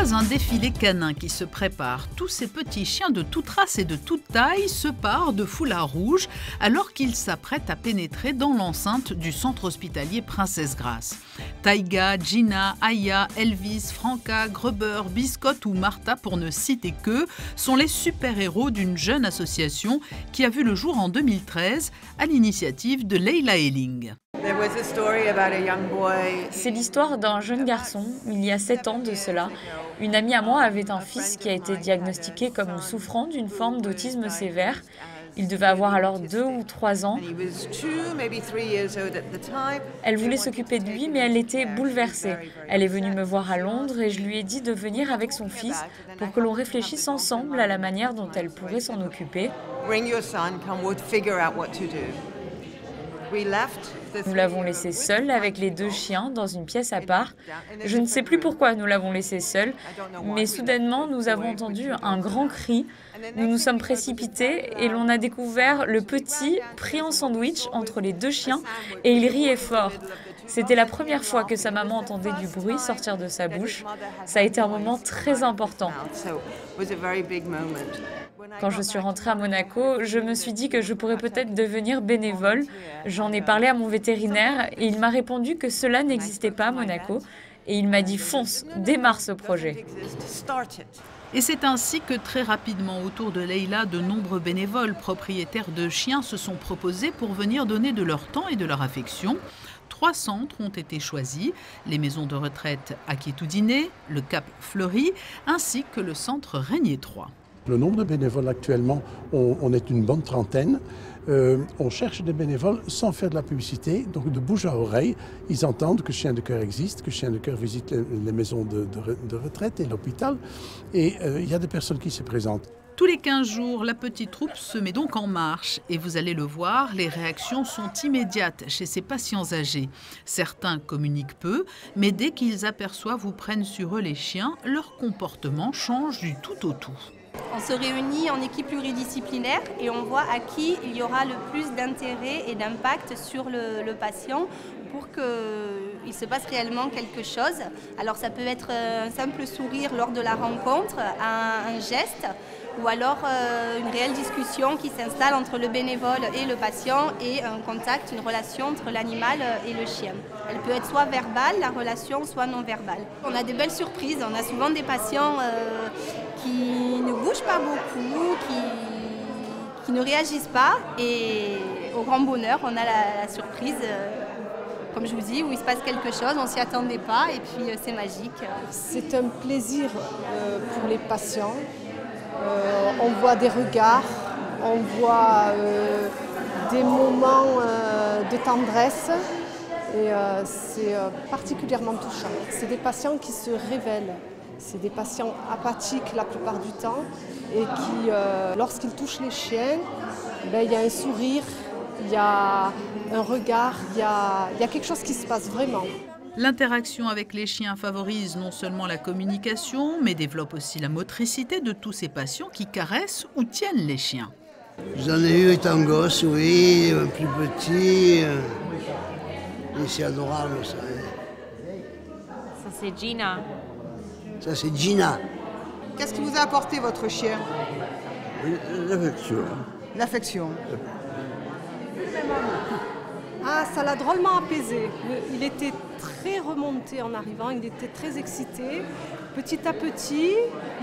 pas un défilé canin qui se prépare. Tous ces petits chiens de toute race et de toute taille se parent de foulard rouge alors qu'ils s'apprêtent à pénétrer dans l'enceinte du centre hospitalier Princesse Grace. Taiga, Gina, Aya, Elvis, Franca, Gruber, Biscotte ou Martha, pour ne citer qu'eux, sont les super-héros d'une jeune association qui a vu le jour en 2013 à l'initiative de Leila Elling. C'est l'histoire d'un jeune garçon, il y a 7 ans de cela. Une amie à moi avait un fils qui a été diagnostiqué comme souffrant d'une forme d'autisme sévère. Il devait avoir alors 2 ou 3 ans. Elle voulait s'occuper de lui, mais elle était bouleversée. Elle est venue me voir à Londres et je lui ai dit de venir avec son fils pour que l'on réfléchisse ensemble à la manière dont elle pourrait s'en occuper. Nous l'avons laissé seul avec les 2 chiens dans une pièce à part. Je ne sais plus pourquoi nous l'avons laissé seul, mais soudainement nous avons entendu un grand cri. Nous nous sommes précipités et l'on a découvert le petit pris en sandwich entre les 2 chiens et il riait fort. C'était la première fois que sa maman entendait du bruit sortir de sa bouche. Ça a été un moment très important. Quand je suis rentrée à Monaco, je me suis dit que je pourrais peut-être devenir bénévole. J'en ai parlé à mon vétérinaire et il m'a répondu que cela n'existait pas à Monaco. Et il m'a dit « fonce, démarre ce projet ». Et c'est ainsi que très rapidement, autour de Leila, de nombreux bénévoles propriétaires de chiens se sont proposés pour venir donner de leur temps et de leur affection. 3 centres ont été choisis, les maisons de retraite Aquiétoudiné, le Cap Fleuri, ainsi que le centre Régnier 3. Le nombre de bénévoles actuellement, on est une bonne trentaine. On cherche des bénévoles sans faire de la publicité, donc de bouche à oreille. Ils entendent que Chiens de Cœur existe, que Chiens de Cœur visite les maisons de retraite et l'hôpital. Et il y a des personnes qui se présentent. Tous les 15 jours, la petite troupe se met donc en marche. Et vous allez le voir, les réactions sont immédiates chez ces patients âgés. Certains communiquent peu, mais dès qu'ils aperçoivent ou prennent sur eux les chiens, leur comportement change du tout au tout. On se réunit en équipe pluridisciplinaire et on voit à qui il y aura le plus d'intérêt et d'impact sur le patient pour qu'il se passe réellement quelque chose. Alors ça peut être un simple sourire lors de la rencontre, un geste, ou alors une réelle discussion qui s'installe entre le bénévole et le patient et un contact, une relation entre l'animal et le chien. Elle peut être soit verbale, la relation, soit non verbale. On a des belles surprises, on a souvent des patients qui ne bougent pas beaucoup, qui ne réagissent pas et au grand bonheur, on a la surprise, comme je vous dis, où il se passe quelque chose, on ne s'y attendait pas et puis c'est magique. C'est un plaisir pour les patients. On voit des regards, on voit des moments de tendresse et c'est particulièrement touchant. C'est des patients qui se révèlent, c'est des patients apathiques la plupart du temps et qui, lorsqu'ils touchent les chiens, il y a un sourire, il y a un regard, il y a quelque chose qui se passe vraiment. L'interaction avec les chiens favorise non seulement la communication, mais développe aussi la motricité de tous ces patients qui caressent ou tiennent les chiens. J'en ai eu étant gosse, oui, plus petit. Et c'est adorable, ça. Ça, c'est Gina. Ça, c'est Gina. Qu'est-ce qui vous a apporté votre chien? L'affection. L'affection. Ah, ça l'a drôlement apaisé. Il était très remonté en arrivant, il était très excité. Petit à petit,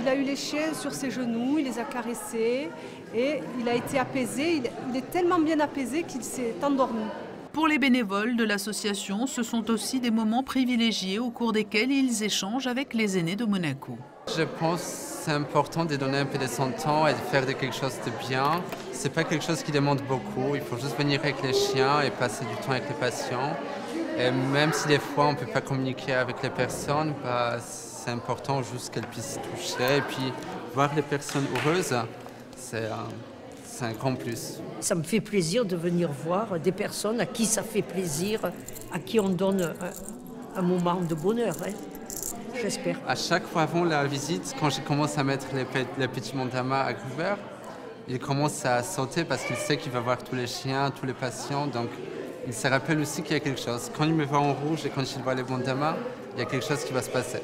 il a eu les chiens sur ses genoux, il les a caressés et il a été apaisé. Il est tellement bien apaisé qu'il s'est endormi. Pour les bénévoles de l'association, ce sont aussi des moments privilégiés au cours desquels ils échangent avec les aînés de Monaco. Je pense que c'est important de donner un peu de son temps et de faire quelque chose de bien. Ce n'est pas quelque chose qui demande beaucoup. Il faut juste venir avec les chiens et passer du temps avec les patients. Et même si des fois on ne peut pas communiquer avec les personnes, c'est important juste qu'elles puissent toucher. Et puis voir les personnes heureuses, c'est un grand plus. Ça me fait plaisir de venir voir des personnes à qui ça fait plaisir, à qui on donne un moment de bonheur. J'espère. À chaque fois avant la visite, quand je commence à mettre les petits mandamas à Gruber, il commence à sauter parce qu'il sait qu'il va voir tous les chiens, tous les patients. Donc il se rappelle aussi qu'il y a quelque chose. Quand il me voit en rouge et quand il voit les mandamas, il y a quelque chose qui va se passer.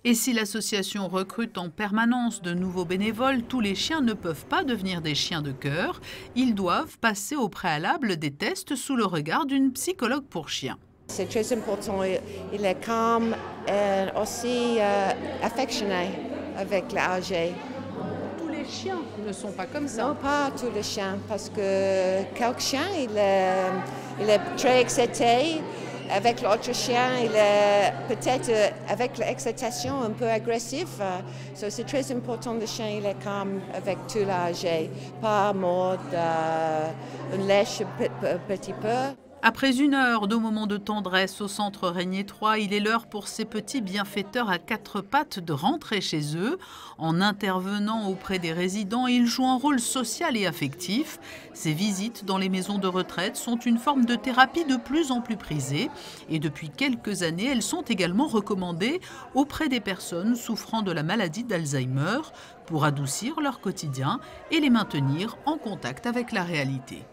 Et si l'association recrute en permanence de nouveaux bénévoles, tous les chiens ne peuvent pas devenir des chiens de cœur. Ils doivent passer au préalable des tests sous le regard d'une psychologue pour chiens. C'est très important, il est calme et aussi affectionné avec l'âge. Tous les chiens ne sont pas comme ça. Non, pas tous les chiens, parce que quelques chiens, il est très excité. Avec l'autre chien, il est peut-être avec l'excitation un peu agressif. C'est très important, le chien il est calme avec tout l'âge, pas mode, une lèche un petit peu. Après 1 heure de moments de tendresse au centre Régnier 3, il est l'heure pour ces petits bienfaiteurs à 4 pattes de rentrer chez eux. En intervenant auprès des résidents, ils jouent un rôle social et affectif. Ces visites dans les maisons de retraite sont une forme de thérapie de plus en plus prisée. Et depuis quelques années, elles sont également recommandées auprès des personnes souffrant de la maladie d'Alzheimer pour adoucir leur quotidien et les maintenir en contact avec la réalité.